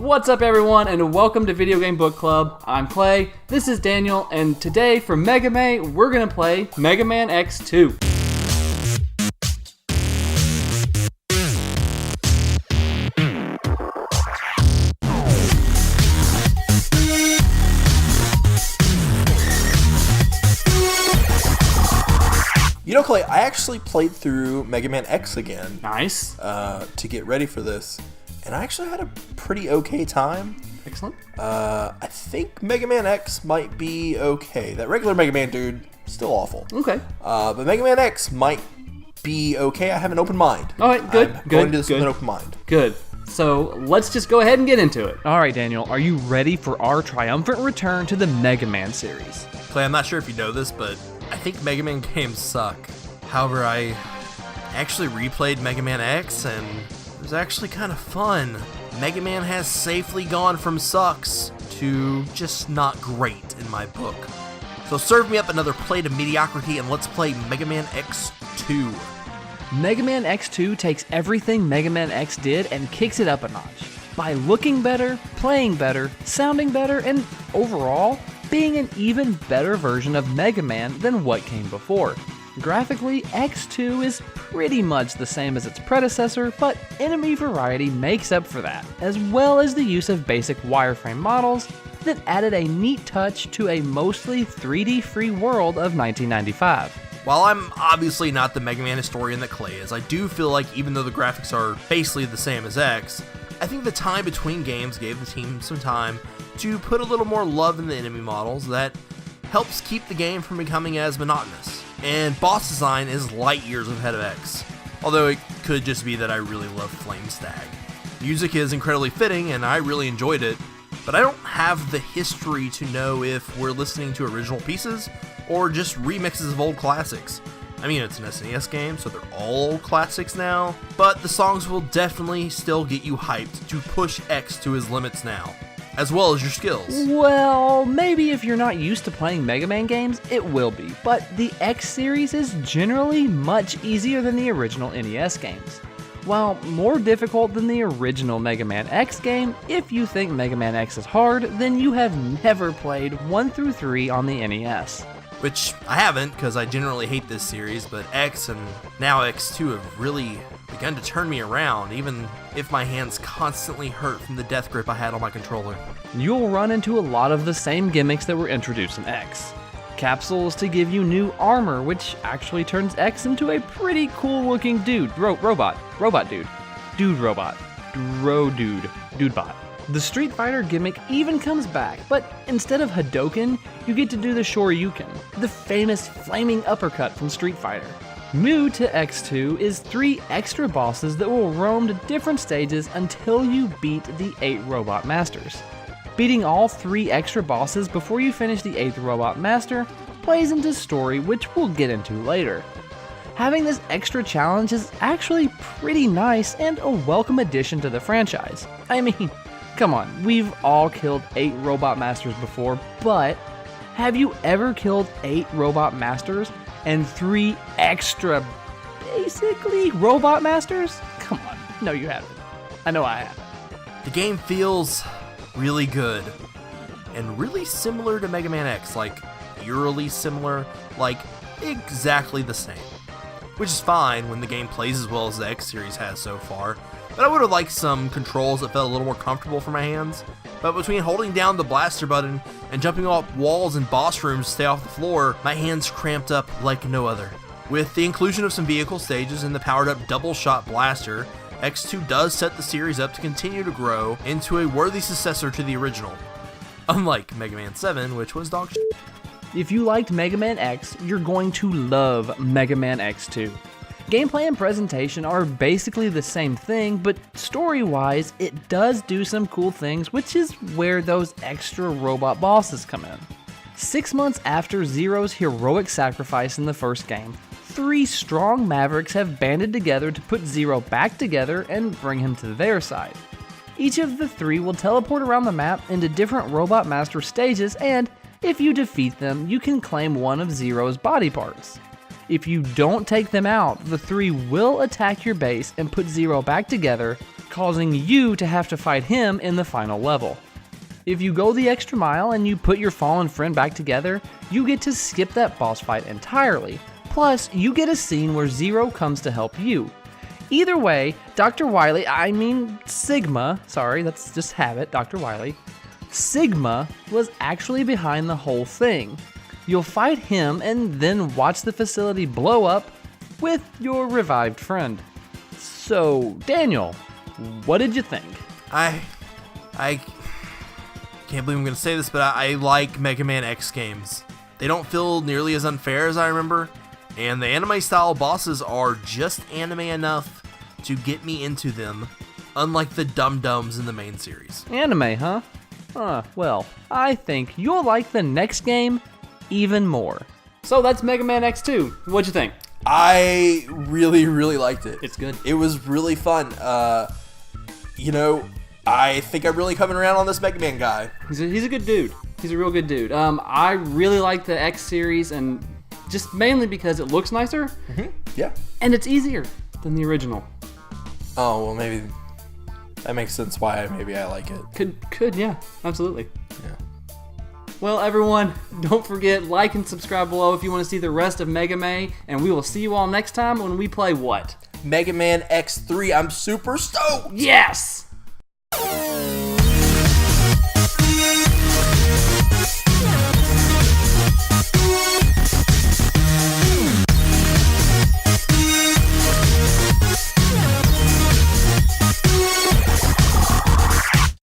What's up everyone, and welcome to Video Game Book Club. I'm Clay, this is Daniel, and today for Mega May, we're gonna play Mega Man X2. You know, Clay, I actually played through Mega Man X again. Nice. To get ready for this, and I actually had a pretty okay time. Excellent. I think Mega Man X might be okay. That regular Mega Man dude, still awful. Okay. But Mega Man X might be okay. I have an open mind. All right, good. I'm going to this with an open mind. Good. So let's just go ahead and get into it. All right, Daniel, are you ready for our triumphant return to the Mega Man series? Clay, I'm not sure if you know this, but I think Mega Man games suck. However, I actually replayed Mega Man X, and it was actually kind of fun. Mega Man has safely gone from sucks to just not great in my book. So serve me up another plate of mediocrity and let's play Mega Man X2. Mega Man X2 takes everything Mega Man X did and kicks it up a notch by looking better, playing better, sounding better, and overall being an even better version of Mega Man than what came before. Graphically, X2 is pretty much the same as its predecessor, but enemy variety makes up for that, as well as the use of basic wireframe models that added a neat touch to a mostly 3D free world of 1995. While I'm obviously not the Mega Man historian that Clay is, I do feel like even though the graphics are basically the same as X, I think the time between games gave the team some time to put a little more love in the enemy models that helps keep the game from becoming as monotonous. And boss design is light years ahead of X, although it could just be that I really love Flame Stag. Music is incredibly fitting and I really enjoyed it, but I don't have the history to know if we're listening to original pieces or just remixes of old classics. I mean, it's an SNES game, so they're all old classics now, but the songs will definitely still get you hyped to push X to his limits now, as well as your skills. Well, maybe if you're not used to playing Mega Man games, it will be, but the X series is generally much easier than the original NES games. While more difficult than the original Mega Man X game, if you think Mega Man X is hard, then you have never played 1 through 3 on the NES. Which I haven't, because I generally hate this series, but X and now X2 have really begun to turn me around, even if my hands constantly hurt from the death grip I had on my controller. You'll run into a lot of the same gimmicks that were introduced in X. Capsules to give you new armor, which actually turns X into a pretty cool looking dude. Robot dude. Dude robot. Dude bot. The Street Fighter gimmick even comes back, but instead of Hadouken, you get to do the Shoryuken, the famous flaming uppercut from Street Fighter. New to X2 is 3 extra bosses that will roam to different stages until you beat the 8 Robot Masters. Beating all 3 extra bosses before you finish the 8th Robot Master plays into story, which we'll get into later. Having this extra challenge is actually pretty nice and a welcome addition to the franchise. I mean, come on, we've all killed 8 Robot Masters before, but have you ever killed 8 Robot Masters and 3 extra, basically, Robot Masters? Come on, no you haven't. I know I haven't. The game feels really good and really similar to Mega Man X, like eerily similar, like exactly the same. Which is fine when the game plays as well as the X series has so far, but I would have liked some controls that felt a little more comfortable for my hands. But between holding down the blaster button and jumping off walls and boss rooms to stay off the floor, my hands cramped up like no other. With the inclusion of some vehicle stages and the powered up double shot blaster, X2 does set the series up to continue to grow into a worthy successor to the original. Unlike Mega Man 7, which was dog shit. If you liked Mega Man X, you're going to love Mega Man X2. Gameplay and presentation are basically the same thing, but story-wise, it does do some cool things, which is where those extra robot bosses come in. 6 months after Zero's heroic sacrifice in the first game, 3 strong Mavericks have banded together to put Zero back together and bring him to their side. Each of the 3 will teleport around the map into different Robot Master stages, and if you defeat them, you can claim one of Zero's body parts. If you don't take them out, the 3 will attack your base and put Zero back together, causing you to have to fight him in the final level. If you go the extra mile and you put your fallen friend back together, you get to skip that boss fight entirely. Plus, you get a scene where Zero comes to help you. Either way, Sigma, sorry, that's just habit, Dr. Wily. Sigma was actually behind the whole thing. You'll fight him and then watch the facility blow up with your revived friend. So, Daniel, what did you think? I can't believe I'm going to say this, but I like Mega Man X games. They don't feel nearly as unfair as I remember, and the anime-style bosses are just anime enough to get me into them, unlike the dum-dums in the main series. Anime, huh? Well, I think you'll like the next game even more. So that's Mega Man X2. What'd you think? I really, really liked it. It's good. It was really fun. I think I'm really coming around on this Mega Man guy. He's a good dude. He's a real good dude. I really like the X series, and just mainly because it looks nicer. Mm-hmm. Yeah. And it's easier than the original. Oh, well, maybe that makes sense why maybe I like it. Could, yeah, absolutely. Yeah. Well, everyone, don't forget, like and subscribe below if you want to see the rest of Mega Man, and we will see you all next time when we play what? Mega Man X3. I'm super stoked! Yes!